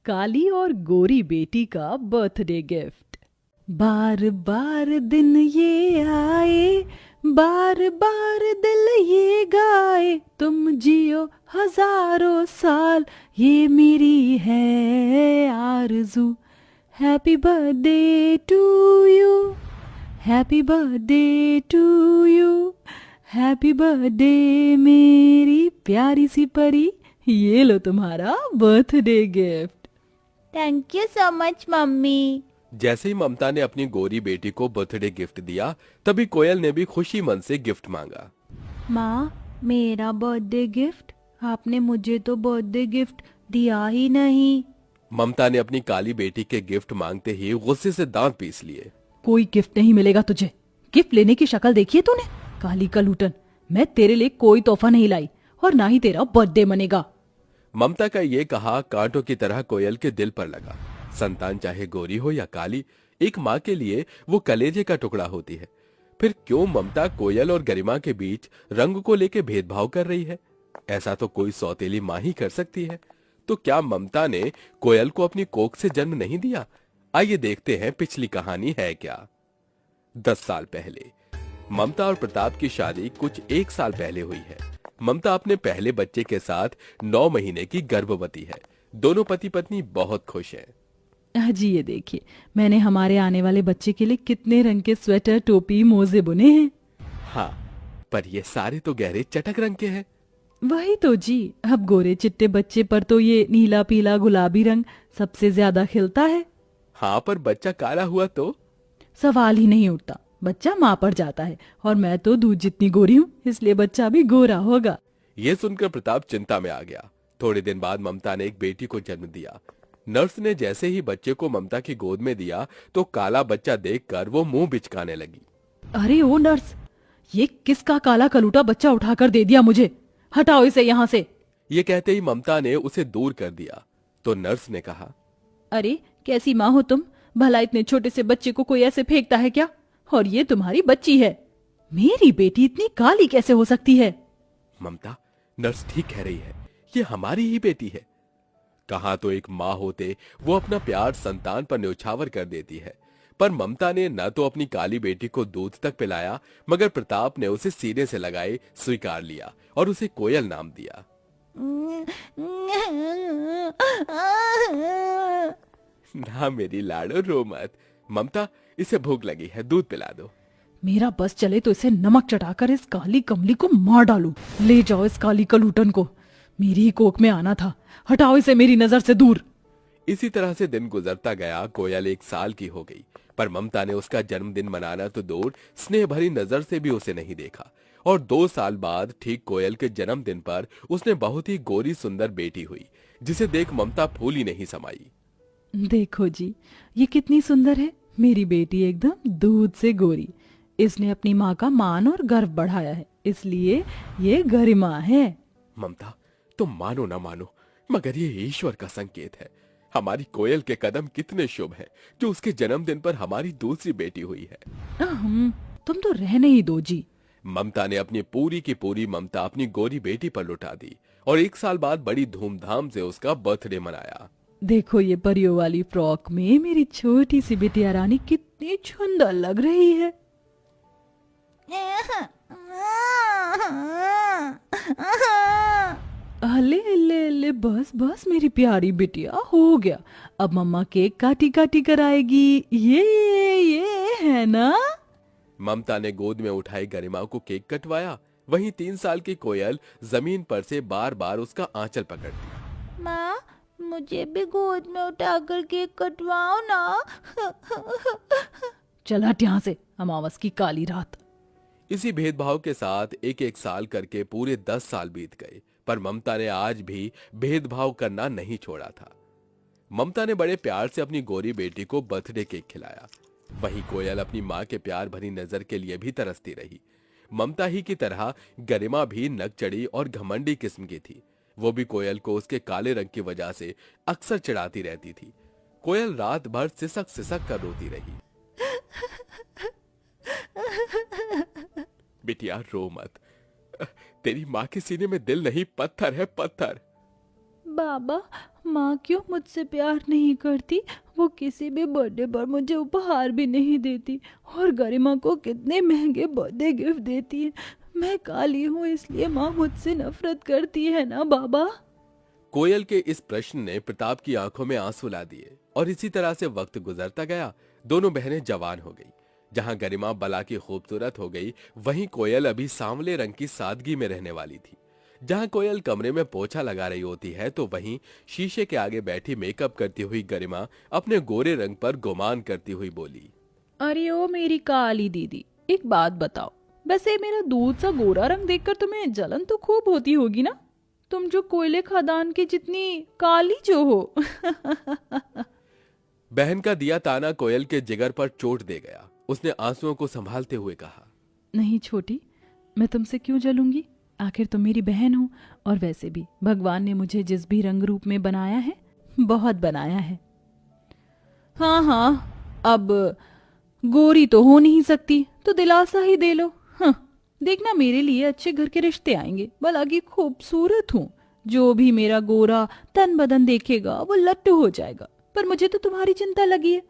काली और गोरी बेटी का बर्थडे गिफ्ट। बार बार दिन ये आए, बार बार दिल ये गाए, तुम जियो हजारों साल, ये मेरी है आरज़ू। Happy birthday to you, happy birthday to you, happy birthday मेरी प्यारी सी परी, ये लो तुम्हारा birthday gift. Thank you so much mummy. जैसे ही ममता ने अपनी गोरी बेटी को बर्थडे गिफ्ट दिया, तभी कोयल ने भी खुशी मन से गिफ्ट मांगा। माँ, मेरा बर्थडे गिफ्ट? आपने मुझे तो बर्थडे गिफ्ट दिया ही नहीं। ममता ने अपनी काली बेटी के गिफ्ट मांगते ही गुस्से से दांत पीस लिए। कोई गिफ्ट नहीं मिलेगा तुझे। गिफ्ट लेने की शक्ल देखी है तूने? काली कलूटन, मैं तेरे लिए कोई तोहफा नहीं लाई और ना ही तेरा बर्थडे मनेगा। ममता का ये कहा कांटों की तरह कोयल के दिल पर लगा। संतान चाहे गोरी हो या काली, एक माँ के लिए वो कलेजे का टुकड़ा होती है। फिर क्यों ममता कोयल और गरिमा के बीच रंग को लेके भेदभाव कर रही है? ऐसा तो कोई सौतेली माँ ही कर सकती है। तो क्या ममता ने कोयल को अपनी कोख से जन्म नहीं दिया? आइए देखते हैं पिछली कहानी है क्या। 10 साल पहले ममता और प्रताप की शादी कुछ 1 साल पहले हुई है। ममता अपने पहले बच्चे के साथ 9 महीने की गर्भवती है। दोनों पति पत्नी बहुत खुश हैं। जी ये देखिए, मैंने हमारे आने वाले बच्चे के लिए कितने रंग के स्वेटर, टोपी, मोजे बुने हैं। हाँ, पर ये सारे तो गहरे चटक रंग के हैं। वही तो जी, अब गोरे चिट्टे बच्चे पर तो ये नीला पीला गुलाबी रंग सबसे ज्यादा खिलता है। हाँ, पर बच्चा काला हुआ तो? सवाल ही नहीं उठता। बच्चा माँ पर जाता है और मैं तो दूध जितनी गोरी हूँ, इसलिए बच्चा भी गोरा होगा। ये सुनकर प्रताप चिंता में आ गया। थोड़े दिन बाद ममता ने एक बेटी को जन्म दिया। नर्स ने जैसे ही बच्चे को ममता की गोद में दिया तो काला बच्चा देखकर वो मुंह बिचकाने लगी। अरे ओ नर्स, ये किसका काला कलूटा बच्चा उठाकर दे दिया मुझे? हटाओ इसे यहाँ से। ये कहते ही ममता ने उसे दूर कर दिया। तो नर्स ने कहा, अरे कैसी माँ हो तुम? भला इतने छोटे से बच्चे को कोई ऐसे फेंकता है क्या? और ये तुम्हारी बच्ची है। मेरी बेटी इतनी काली कैसे हो सकती है? ममता, नर्स ठीक कह रही है, ये हमारी ही बेटी है। कहा तो एक माँ होते वो अपना प्यार संतान पर न्यौछावर कर देती है, पर ममता ने न तो अपनी काली बेटी को दूध तक पिलाया, मगर प्रताप ने उसे सीने से लगाए स्वीकार लिया और उसे कोयल नाम दिया। ना मेरी लाडो, रो मत। ममता, इसे भूख लगी है, दूध पिला दो। मेरा बस चले तो इसे नमक चटाकर इस काली कमली को मार डालूं। ले जाओ इस काली कलूटन को, मेरी ही कोख में आना था। हटाओ इसे मेरी नजर से दूर। इसी तरह से दिन गुजरता गया। कोयल 1 साल की हो गई, पर ममता ने उसका जन्मदिन मनाना तो दूर, स्नेह भरी नजर से भी उसे नहीं देखा। और 2 साल बाद ठीक कोयल के जन्मदिन पर उसने बहुत ही गोरी सुंदर बेटी हुई, जिसे देख ममता फूल ही नहीं समाई। देखो जी, ये कितनी सुंदर है मेरी बेटी, एकदम दूध से गोरी। इसने अपनी माँ का मान और गर्व बढ़ाया है, इसलिए ये गरिमा है। ममता, तुम मानो ना मानो, मगर ये ईश्वर का संकेत है। हमारी कोयल के कदम कितने शुभ हैं, जो उसके जन्मदिन पर हमारी दूसरी बेटी हुई है। तुम तो रहने ही दो जी। ममता ने अपनी पूरी की पूरी ममता अपनी गोरी बेटी पर लुटा दी और 1 साल बाद बड़ी धूमधाम से उसका बर्थडे मनाया। देखो ये परियों वाली फ्रॉक में मेरी छोटी सी बिटिया रानी कितनी सुंदर लग रही है। ले ले ले, बस बस मेरी प्यारी बिटिया, हो गया। अब मम्मा केक काटी काटी कराएगी। ये है ना? ममता ने गोद में उठाई गरिमा को केक कटवाया। वहीं 3 साल की कोयल जमीन पर से बार बार उसका आंचल पकड़ती। माँ, मुझे भी गोद में उठाकर केक कटवाओ ना। चल हट यहाँ से, अमावस की काली रात। इसी भेदभाव के साथ एक एक साल करके पूरे 10 साल बीत गए, पर ममता ने आज भी भेदभाव करना नहीं छोड़ा था। ममता ने बड़े प्यार से अपनी गोरी बेटी को बर्थडे केक खिलाया। वहीं कोयल अपनी माँ के प्यार भरी नजर के लिए भी तरसती रही। ममता ही की तरह गरिमा भी नकचड़ी और घमंडी किस्म की थी। वो भी कोयल को उसके काले रंग की वजह से अक्सर चिढ़ाती रहती थी। कोयल रात भर सिसक सिसक कर रोती रही। बिटिया रो मत, तेरी माँ के सीने में दिल नहीं, पत्थर है, पत्थर। बाबा, माँ क्यों मुझसे प्यार नहीं करती? वो किसी भी बर्थडे पर मुझे उपहार भी नहीं देती और गरिमा को कितने महंगे बर्थडे गिफ्ट देती है। मैं काली हूँ इसलिए माँ मुझसे नफरत करती है ना बाबा? कोयल के इस प्रश्न ने प्रताप की आंखों में आंसू ला दिए और इसी तरह से वक्त गुजरता गया। दोनों बहनें जवान हो गई। जहां गरिमा बला की खूबसूरत हो गई, वहीं कोयल अभी सांवले रंग की सादगी में रहने वाली थी। जहां कोयल कमरे में पोछा लगा रही होती है, तो वहीं शीशे के आगे बैठी मेकअप करती हुई गरिमा अपने गोरे रंग पर गुमान करती हुई बोली, अरे ओ मेरी काली दीदी, एक बात बताओ, वैसे मेरा दूध सा गोरा रंग देखकर तुम्हें जलन तो खूब होती होगी ना? तुम जो कोयले खदान की जितनी काली जो हो। बहन का दिया ताना कोयल के जिगर पर चोट दे गया। उसने आंसुओं को संभालते हुए कहा, नहीं छोटी, मैं तुमसे क्यों जलूंगी? आखिर तुम मेरी बहन हो, और वैसे भी भगवान ने मुझे जिस भी रंग रूप में बनाया है, बहुत बनाया है। हाँ हाँ, अब गोरी तो हो नहीं सकती, तो दिलासा ही दे लो। हाँ, देखना मेरे लिए अच्छे घर के रिश्ते आएंगे। भला की खूबसूरत हूँ, जो भी मेरा गोरा तन बदन देखेगा वो लट्टू हो जाएगा। पर मुझे तो तुम्हारी चिंता लगी है,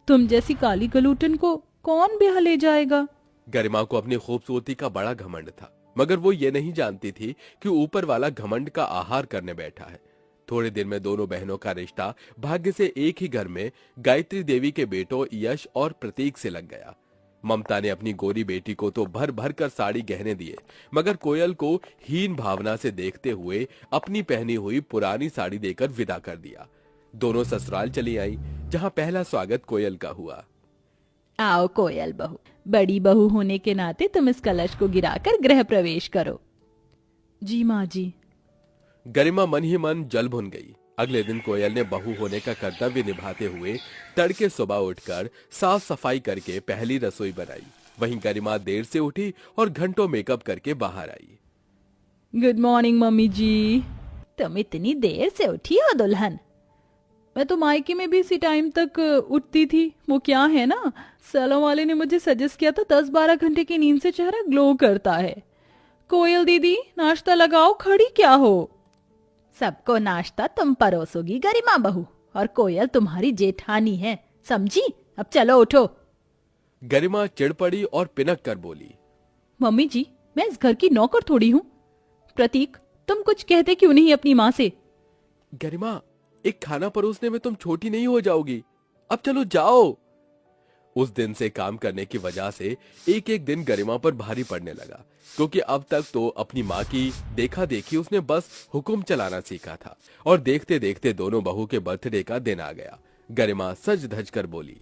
तुम जैसी काली गलूटन को कौन ब्याह ले जाएगा? गरिमा को अपनी खूबसूरती का बड़ा घमंड था, मगर वो ये नहीं जानती थी कि ऊपर वाला घमंड का आहार करने बैठा है। थोड़े दिन में दोनों बहनों का रिश्ता भाग्य से एक ही घर में गायत्री देवी के बेटों यश और प्रतीक से लग गया। ममता ने अपनी गोरी बेटी को तो भर भर कर साड़ी गहने दिए, मगर कोयल को हीन भावना से देखते हुए अपनी पहनी हुई पुरानी साड़ी देकर विदा कर दिया। दोनों ससुराल चली आई, जहां पहला स्वागत कोयल का हुआ। आओ कोयल बहू, बड़ी बहू होने के नाते तुम इस कलश को गिराकर गृह प्रवेश करो। जी माँ जी। गरिमा मन ही मन जल भुन गई। अगले दिन कोयल ने बहू होने का कर्तव्य निभाते हुए तड़के सुबह उठकर साफ सफाई करके पहली रसोई बनाई। वहीं गरिमा देर से उठी और घंटों मेकअप करके बाहर आई। गुड मॉर्निंग मम्मी जी। तुम इतनी देर से उठी हो दुल्हन? मैं तो मायके में भी इसी टाइम तक उठती थी। वो क्या है ना, सैलून वाले ने मुझे सजेस्ट किया था 10-12 घंटे की नींद से चेहरा ग्लो करता है। कोयल दीदी, नाश्ता लगाओ, खड़ी क्या हो? सबको नाश्ता तुम परोसोगी गरिमा बहू, और कोयल तुम्हारी जेठानी है, समझी? अब चलो उठो। गरिमा चिढ़ पड़ी और पिनक कर बोली, मम्मी जी, मैं इस घर की नौकर थोड़ी हूँ। प्रतीक, तुम कुछ कहते क्यों नहीं अपनी माँ से? गरिमा, एक खाना परोसने में तुम छोटी नहीं हो जाओगी। अब चलो जाओ। उस दिन से काम करने की वजह से एक एक दिन गरिमा पर भारी पड़ने लगा, क्योंकि अब तक तो अपनी माँ की देखा देखी उसने बस हुक्म चलाना सीखा था। और देखते देखते दोनों बहू के बर्थडे का दिन आ गया। गरिमा सज धज कर बोली,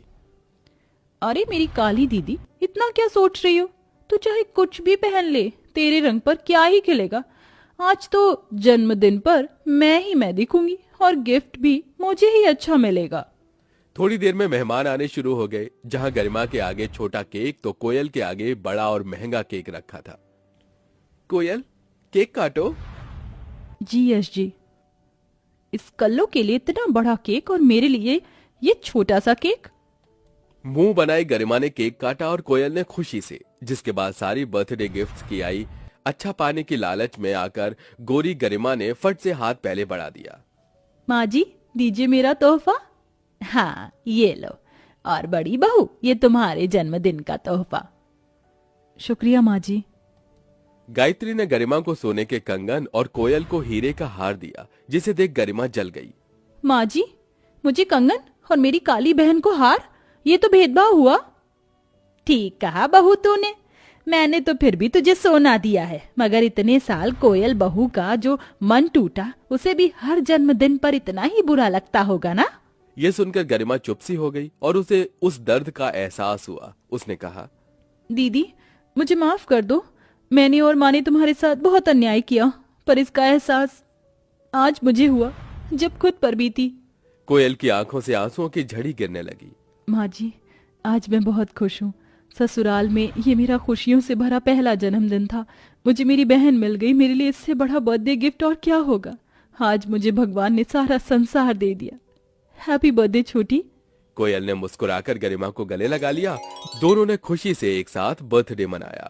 अरे मेरी काली दीदी, इतना क्या सोच रही हो? तू चाहे कुछ भी पहन ले, तेरे रंग पर क्या ही खिलेगा। आज तो जन्मदिन पर मैं दिखूंगी और गिफ्ट भी मुझे ही अच्छा मिलेगा। थोड़ी देर में मेहमान आने शुरू हो गए। जहां गरिमा के आगे छोटा केक तो कोयल के आगे बड़ा और महंगा केक रखा था। कोयल, केक काटो। जी यश जी। इस कल्लो के लिए इतना बड़ा केक और मेरे लिए ये छोटा सा केक? मुंह बनाई गरिमा ने केक काटा और कोयल ने खुशी से, जिसके बाद सारी बर्थडे गिफ्ट्स की आई। अच्छा पाने की लालच में आकर गोरी गरिमा ने फट से हाथ पहले बढ़ा दिया। माँ जी, दीजिए मेरा तोहफा। हाँ, ये लो। और बड़ी बहू, ये तुम्हारे जन्मदिन का तोहफा। शुक्रिया माँ जी। गायत्री ने गरिमा को सोने के कंगन और कोयल को हीरे का हार दिया, जिसे देख गरिमा जल गई। माँ जी, मुझे कंगन और मेरी काली बहन को हार, ये तो भेदभाव हुआ। ठीक कहा बहू तूने, मैंने तो फिर भी तुझे सोना दिया है, मगर इतने साल कोयल बहू का जो मन टूटा, उसे भी हर जन्मदिन पर इतना ही बुरा लगता होगा ना? ये सुनकर गरिमा चुप सी हो गई और उसे उस दर्द का एहसास हुआ। उसने कहा, दीदी, मुझे माफ कर दो। मैंने और माँ ने तुम्हारे साथ बहुत अन्याय किया, पर इसका एहसास आज मुझे हुआ जब खुद पर बीती। कोयल की आंखों से आंसुओं की झड़ी गिरने लगी। माँ जी, आज मैं बहुत खुश हूँ। ससुराल में ये मेरा खुशियों से भरा पहला जन्मदिन था। मुझे मेरी बहन मिल गई, मेरे लिए इससे बड़ा बर्थडे गिफ्ट और क्या होगा। आज मुझे भगवान ने सारा संसार दे दिया। हैप्पी बर्थडे छोटी। कोयल ने मुस्कुराकर गरिमा को गले लगा लिया। दोनों ने खुशी से एक साथ बर्थडे मनाया।